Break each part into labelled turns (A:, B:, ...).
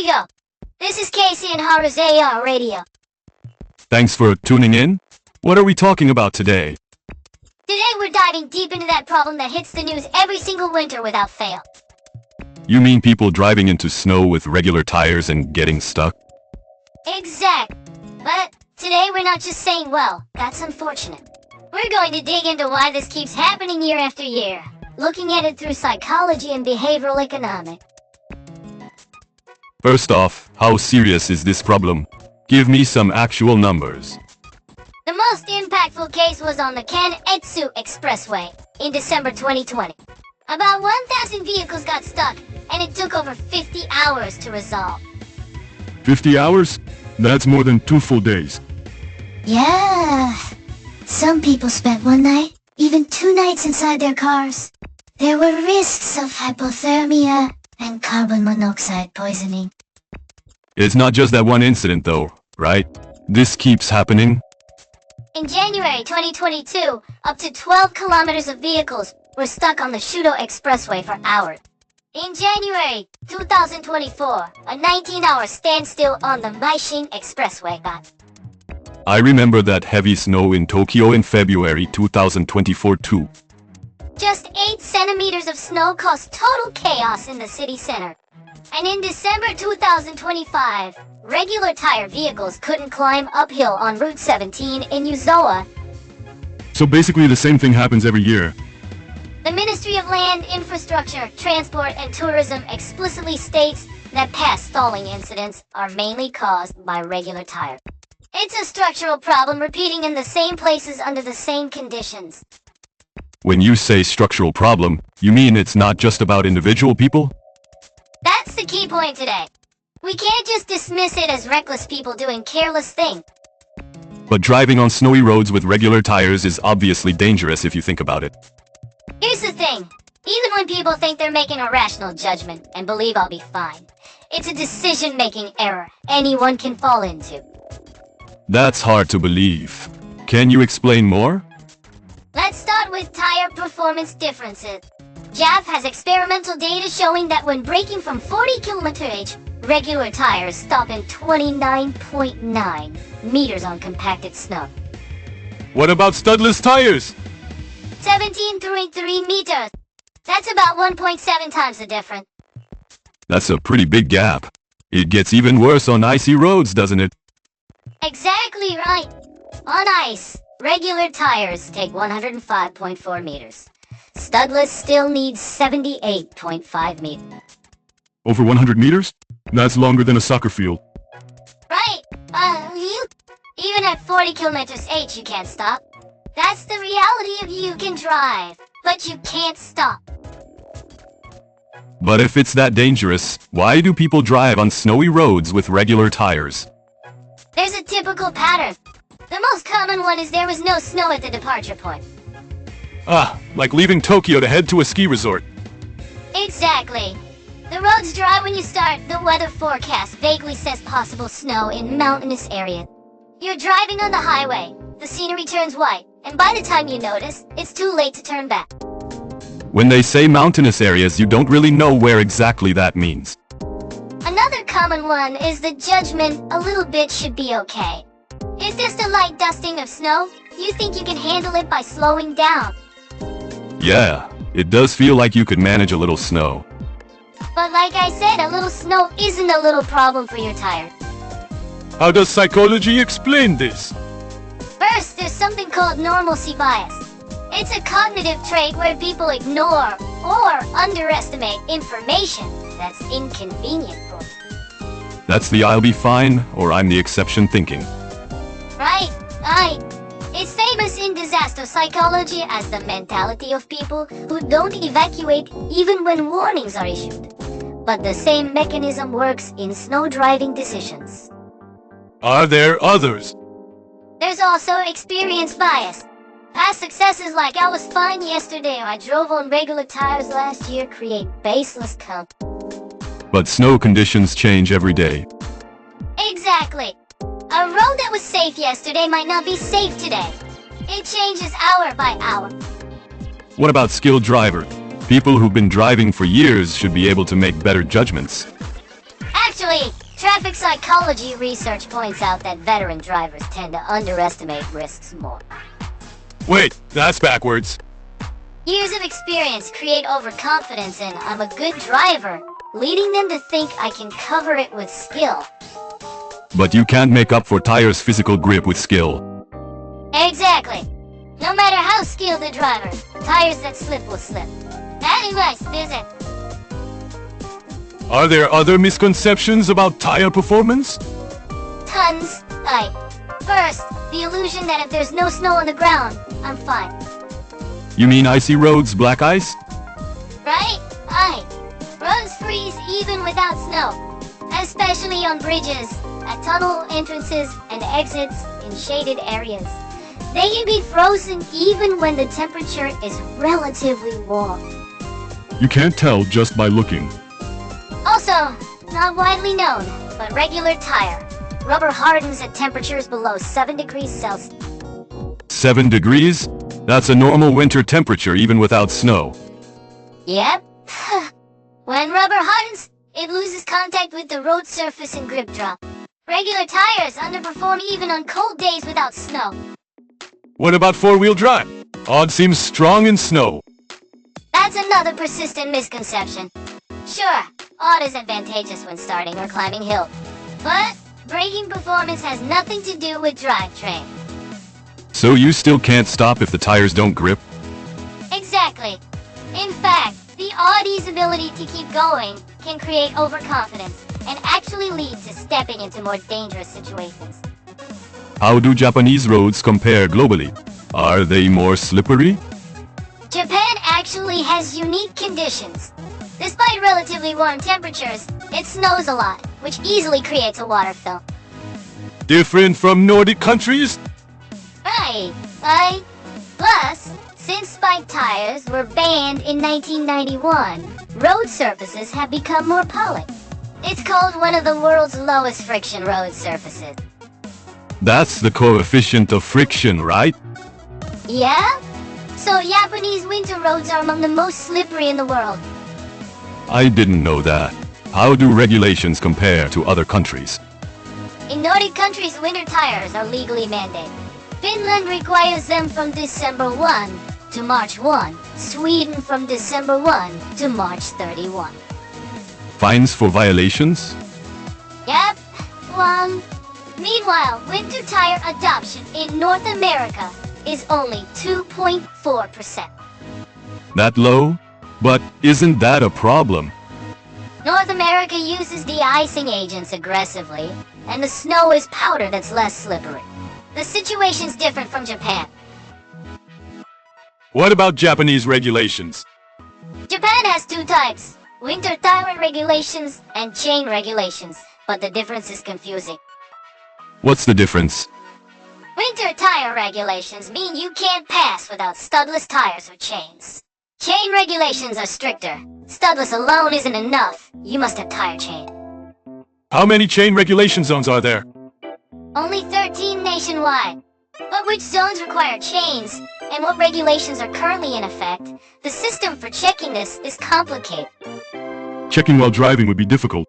A: we go. This is Casey and Haru's AR Radio.
B: Thanks for tuning in. What are we talking about today?
A: Today we're diving deep into that problem that hits the news every single winter without fail.
B: You mean people driving into snow with regular tires and getting stuck?
A: Exact. But today we're not just saying, well, that's unfortunate. We're going to dig into why this keeps happening year after year, looking at it through psychology and behavioral economics.
B: First off, how serious is this problem? Give me some actual numbers.
A: The most impactful case was on the Kan-Etsu Expressway in December 2020. About 1,000 vehicles got stuck, and it took over 50 hours to resolve.
B: 50 hours? That's more than 2 full days.
A: Yeah. Some people spent one night, even 2 nights inside their cars. There were risks of hypothermia and carbon monoxide poisoning.
B: It's not just that one incident though, right? This keeps happening?
A: In January 2022, up to 12 kilometers of vehicles were stuck on the Shudo Expressway for hours. In January 2024, a 19-hour standstill on the Maishin Expressway got.
B: I remember that heavy snow in Tokyo in February 2024 too.
A: Just 8 centimeters of snow caused total chaos in the city center. And in December 2025, regular tire vehicles couldn't climb uphill on Route 17 in Yuzawa.
B: So basically the same thing happens every year.
A: The Ministry of Land, Infrastructure, Transport and Tourism explicitly states that past stalling incidents are mainly caused by regular tires. It's a structural problem repeating in the same places under the same conditions.
B: When you say structural problem, you mean it's not just about individual people?
A: That's the key point today. We can't just dismiss it as reckless people doing careless things.
B: But driving on snowy roads with regular tires is obviously dangerous if you think about it.
A: Here's the thing. Even when people think they're making a rational judgment and believe I'll be fine, it's a decision-making error anyone can fall into.
B: That's hard to believe. Can you explain more?
A: Let's start with tire performance differences. JAF has experimental data showing that when braking from 40 km/h, regular tires stop in 29.9 meters on compacted snow.
B: What about studless tires?
A: 17.3 meters. That's about 1.7 times the difference.
B: That's a pretty big gap. It gets even worse on icy roads, doesn't it?
A: Exactly right. On ice, regular tires take 105.4 meters. Studless still needs 78.5 meters.
B: Over 100 meters? That's longer than a soccer field.
A: Right. Even at 40 km/h you can't stop. That's the reality of you can drive, but you can't stop.
B: But if it's that dangerous, why do people drive on snowy roads with regular tires?
A: There's a typical pattern. The most common one is there was no snow at the departure point.
B: Like leaving Tokyo to head to a ski resort.
A: Exactly. The road's dry when you start. The weather forecast vaguely says possible snow in mountainous areas. You're driving on the highway. The scenery turns white, and by the time you notice, it's too late to turn back.
B: When they say mountainous areas, you don't really know where exactly that means.
A: Another common one is the judgment a little bit should be okay. It's just a light dusting of snow. You think you can handle it by slowing down.
B: Yeah, it does feel like you could manage a little snow.
A: But like I said, a little snow isn't a little problem for your tire.
B: How does psychology explain this?
A: First, there's something called normalcy bias. It's a cognitive trait where people ignore or underestimate information that's inconvenient for them.
B: That's the I'll be fine, or I'm the exception thinking.
A: Right. It's famous in disaster psychology as the mentality of people who don't evacuate even when warnings are issued. But the same mechanism works in snow driving decisions.
B: Are there others?
A: There's also experience bias. Past successes like I was fine yesterday or I drove on regular tires last year create baseless comp.
B: But snow conditions change every day.
A: Exactly. A road that was safe yesterday might not be safe today. It changes hour by hour.
B: What about skilled drivers? People who've been driving for years should be able to make better judgments.
A: Actually, traffic psychology research points out that veteran drivers tend to underestimate risks more.
B: Wait, that's backwards.
A: Years of experience create overconfidence in I'm a good driver, leading them to think I can cover it with skill.
B: But you can't make up for tires' physical grip with skill.
A: Exactly. No matter how skilled a driver, tires that slip will slip. Anyways, visit.
B: Are there other misconceptions about tire performance?
A: Tons. First, the illusion that if there's no snow on the ground, I'm fine.
B: You mean icy roads, black ice?
A: Right? Roads freeze even without snow. Especially on bridges, at tunnel entrances and exits in shaded areas. They can be frozen even when the temperature is relatively warm.
B: You can't tell just by looking.
A: Also, not widely known, but regular tire. Rubber hardens at temperatures below 7 degrees Celsius.
B: 7 degrees? That's a normal winter temperature even without snow.
A: Yep. When rubber hardens, it loses contact with the road surface and grip drop. Regular tires underperform even on cold days without snow.
B: What about four-wheel drive? Odd seems strong in snow.
A: That's another persistent misconception. Sure, odd is advantageous when starting or climbing hills. But braking performance has nothing to do with drivetrain.
B: So you still can't stop if the tires don't grip?
A: Exactly. In fact, the Audi's ability to keep going can create overconfidence and actually lead to stepping into more dangerous situations.
B: How do Japanese roads compare globally? Are they more slippery?
A: Japan actually has unique conditions. Despite relatively warm temperatures, it snows a lot, which easily creates a water film.
B: Different from Nordic countries?
A: Right. Plus, since spiked tires were banned in 1991, road surfaces have become more polished. It's called one of the world's lowest friction road surfaces.
B: That's the coefficient of friction, right?
A: Yeah? So Japanese winter roads are among the most slippery in the world.
B: I didn't know that. How do regulations compare to other countries?
A: In Nordic countries, winter tires are legally mandated. Finland requires them from December 1 to March 1. Sweden from December 1 to March 31.
B: Fines for violations?
A: Yep. Meanwhile, winter tire adoption in North America is only 2.4%.
B: That low? But isn't that a problem?
A: North America uses de-icing agents aggressively, and the snow is powder that's less slippery. The situation's different from Japan.
B: What about Japanese regulations?
A: Japan has two types, winter tire regulations and chain regulations, but the difference is confusing.
B: What's the difference?
A: Winter tire regulations mean you can't pass without studless tires or chains. Chain regulations are stricter. Studless alone isn't enough. You must have tire chain.
B: How many chain regulation zones are there?
A: Only 13 nationwide. But which zones require chains, and what regulations are currently in effect, the system for checking this is complicated.
B: Checking while driving would be difficult.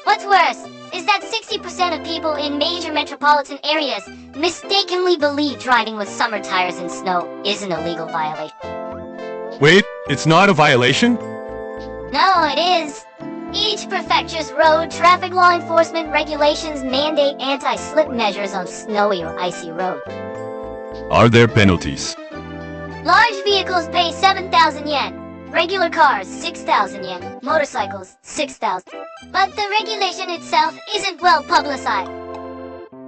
A: What's worse is that 60% of people in major metropolitan areas mistakenly believe driving with summer tires in snow isn't a legal violation.
B: Wait, it's not a violation?
A: No, it is. Each prefecture's road traffic law enforcement regulations mandate anti-slip measures on snowy or icy roads.
B: Are there penalties?
A: Large vehicles pay 7,000 yen. Regular cars, 6,000 yen. Motorcycles, 6,000. But the regulation itself isn't well publicized.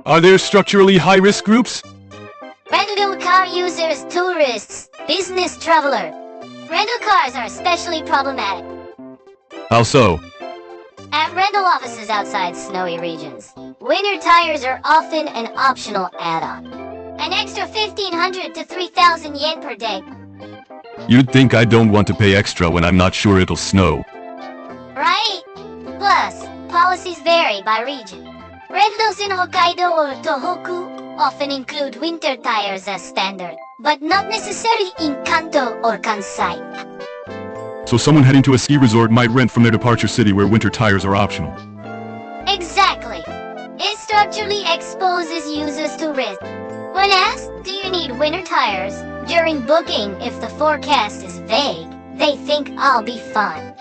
B: Are there structurally high-risk groups?
A: Rental car users, tourists, business travelers. Rental cars are especially problematic.
B: How so?
A: At rental offices outside snowy regions, winter tires are often an optional add-on. An extra 1,500 to 3,000 yen per day.
B: You'd think I don't want to pay extra when I'm not sure it'll snow.
A: Right? Plus, policies vary by region. Rentals in Hokkaido or Tohoku often include winter tires as standard, but not necessarily in Kanto or Kansai.
B: So someone heading to a ski resort might rent from their departure city where winter tires are optional.
A: It structurally exposes users to risk. When asked, do you need winter tires? During booking, if the forecast is vague, they think I'll be fine.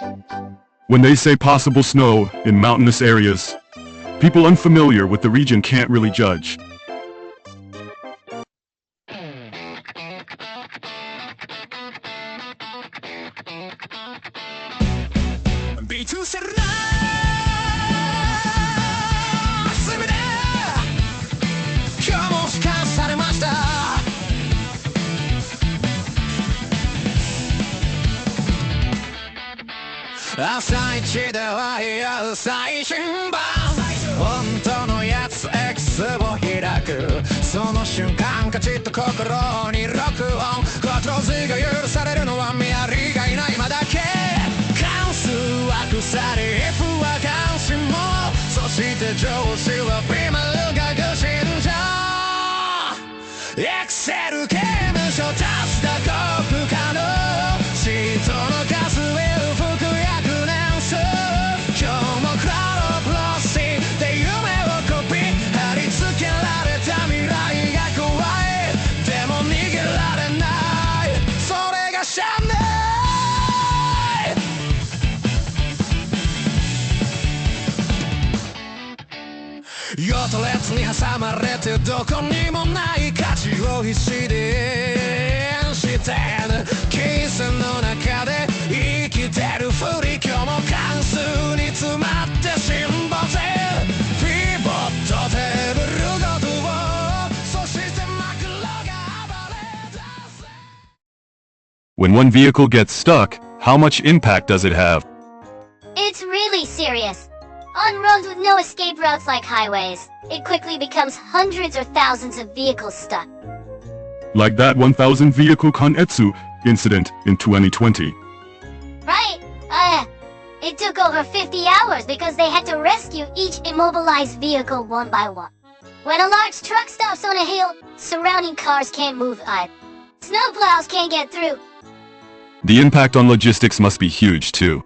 B: When they say possible snow in mountainous areas, people unfamiliar with the region can't really judge. When one vehicle gets stuck, how much impact does it have?
A: It's really serious. On roads with no escape routes like highways, it quickly becomes hundreds or thousands of vehicles stuck.
B: Like that 1,000 vehicle Kanetsu incident in 2020.
A: Right. It took over 50 hours because they had to rescue each immobilized vehicle one by one. When a large truck stops on a hill, surrounding cars can't move either. Snowplows can't get through.
B: The impact on logistics must be huge too.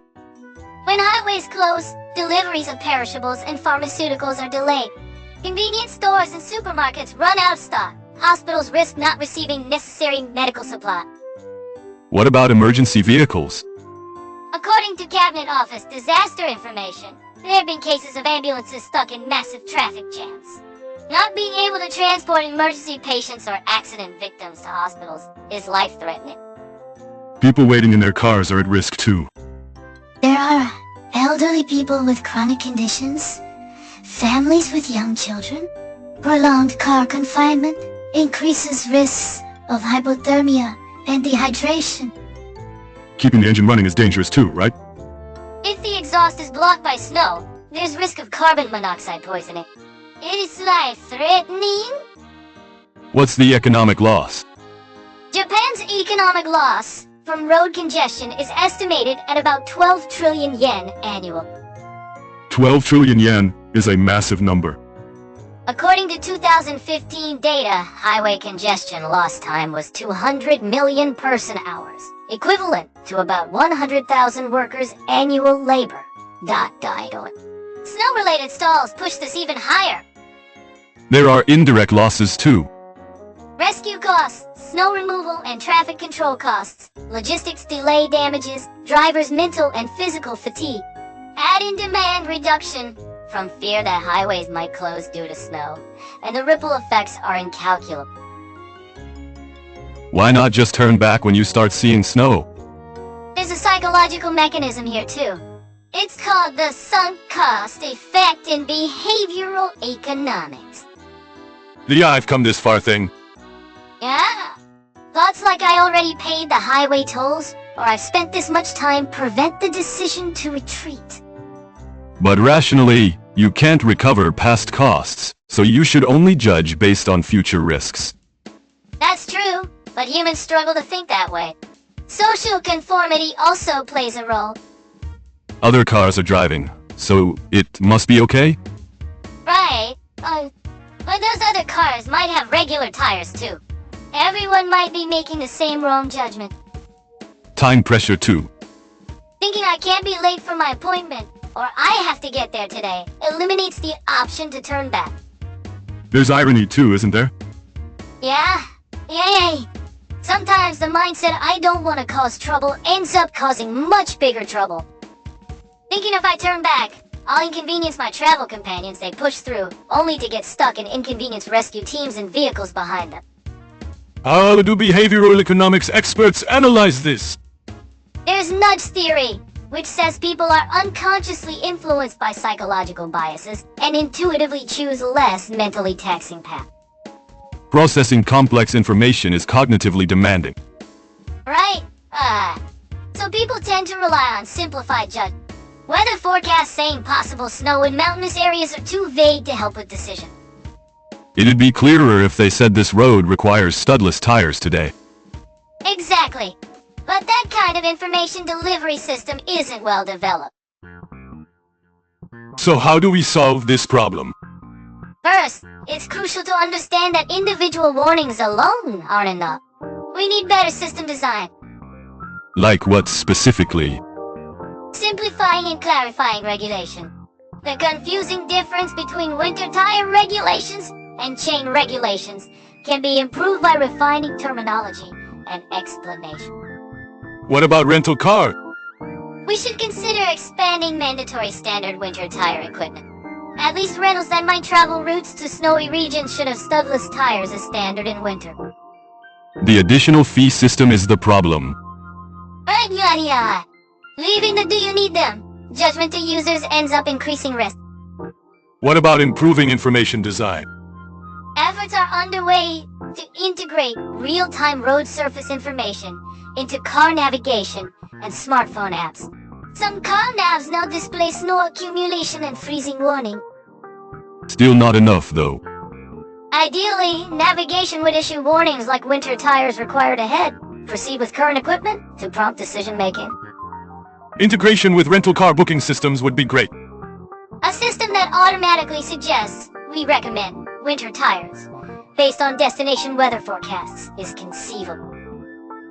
A: When highways close, deliveries of perishables and pharmaceuticals are delayed. Convenience stores and supermarkets run out of stock. Hospitals risk not receiving necessary medical supply.
B: What about emergency vehicles?
A: According to Cabinet Office disaster information, there have been cases of ambulances stuck in massive traffic jams. Not being able to transport emergency patients or accident victims to hospitals is life-threatening.
B: People waiting in their cars are at risk too.
A: There are elderly people with chronic conditions, families with young children. Prolonged car confinement increases risks of hypothermia and dehydration.
B: Keeping the engine running is dangerous too, right?
A: If the exhaust is blocked by snow, there's risk of carbon monoxide poisoning. It is life-threatening.
B: What's the economic loss?
A: Japan's economic loss from road congestion is estimated at about 12 trillion yen annual.
B: 12 trillion yen is a massive number.
A: According to 2015 data, highway congestion lost time was 200 million person-hours, equivalent to about 100,000 workers' annual labor. Died on. Snow-related stalls push this even higher.
B: There are indirect losses too.
A: Rescue costs, snow removal and traffic control costs, logistics delay damages, drivers' mental and physical fatigue. Add in demand reduction from fear that highways might close due to snow, and the ripple effects are incalculable.
B: Why not just turn back when you start seeing snow?
A: There's a psychological mechanism here too. It's called the sunk cost effect in behavioral economics.
B: The I've come this far thing.
A: Yeah. Thoughts like I already paid the highway tolls, or I've spent this much time prevent the decision to retreat.
B: But rationally, you can't recover past costs, so you should only judge based on future risks.
A: That's true, but humans struggle to think that way. Social conformity also plays a role.
B: Other cars are driving, so it must be okay?
A: Right. But those other cars might have regular tires too. Everyone might be making the same wrong judgment.
B: Time pressure too.
A: Thinking I can't be late for my appointment. or I have to get there today eliminates the option to turn back.
B: There's irony too, isn't there?
A: Yeah. Yay. Sometimes the mindset I don't want to cause trouble ends up causing much bigger trouble. Thinking if I turn back, I'll inconvenience my travel companions they push through, only to get stuck and inconvenience rescue teams and vehicles behind them.
B: How do behavioral economics experts analyze this?
A: There's nudge theory, which says people are unconsciously influenced by psychological biases and intuitively choose less mentally taxing paths.
B: Processing complex information is cognitively demanding.
A: Right? So people tend to rely on simplified judgment. Weather forecasts saying possible snow in mountainous areas are too vague to help with decision.
B: It'd be clearer if they said this road requires studless tires today.
A: Exactly. But that kind of information delivery system isn't well developed.
B: So how do we solve this problem?
A: First, it's crucial to understand that individual warnings alone aren't enough. We need better system design.
B: Like what specifically?
A: Simplifying and clarifying regulation. The confusing difference between winter tire regulations and chain regulations can be improved by refining terminology and explanation.
B: What about rental car?
A: We should consider expanding mandatory standard winter tire equipment. At least rentals that might travel routes to snowy regions should have studless tires as standard in winter.
B: The additional fee system is the problem.
A: Right. Leaving the "do you need them" judgment to users ends up increasing risk.
B: What about improving information design?
A: Efforts are underway to integrate real-time road surface information into car navigation and smartphone apps. Some car navs now display snow accumulation and freezing warning.
B: Still not enough, though.
A: Ideally, navigation would issue warnings like winter tires required ahead. Proceed with current equipment to prompt decision-making.
B: Integration with rental car booking systems would be great.
A: A system that automatically suggests we recommend winter tires based on destination weather forecasts is conceivable.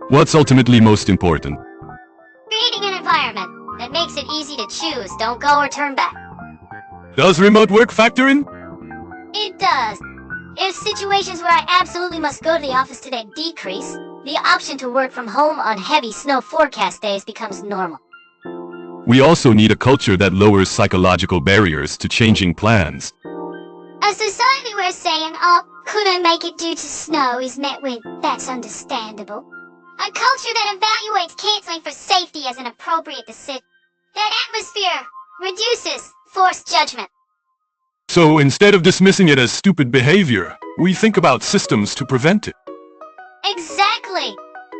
B: What's ultimately most important?
A: Creating an environment that makes it easy to choose don't go or turn back.
B: Does remote work factor in?
A: It does. If situations where I absolutely must go to the office today decrease, the option to work from home on heavy snow forecast days becomes normal.
B: We also need a culture that lowers psychological barriers to changing plans.
A: A society where saying, "Oh, couldn't make it due to snow" is met with, "That's understandable." A culture that evaluates canceling for safety as an appropriate decision. That atmosphere reduces forced judgment.
B: So instead of dismissing it as stupid behavior, we think about systems to prevent it.
A: Exactly.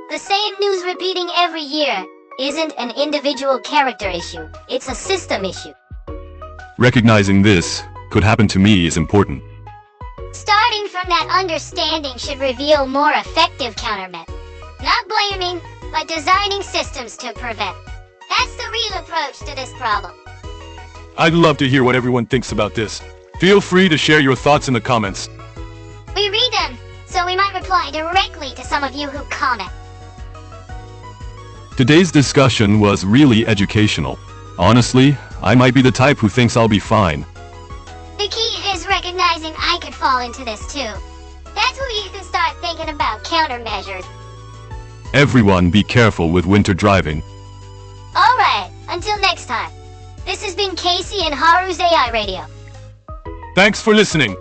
A: The same news repeating every year isn't an individual character issue. It's a system issue.
B: Recognizing this could happen to me is important.
A: Starting from that understanding should reveal more effective countermeasures. Not blaming, but designing systems to prevent. That's the real approach to this problem.
B: I'd love to hear what everyone thinks about this. Feel free to share your thoughts in the comments.
A: We read them, so we might reply directly to some of you who comment.
B: Today's discussion was really educational. Honestly, I might be the type who thinks I'll be fine.
A: The key is recognizing I could fall into this too. That's where you can start thinking about countermeasures.
B: Everyone be careful with winter driving.
A: Alright, until next time. This has been Casey and Haru's AI Radio.
B: Thanks for listening.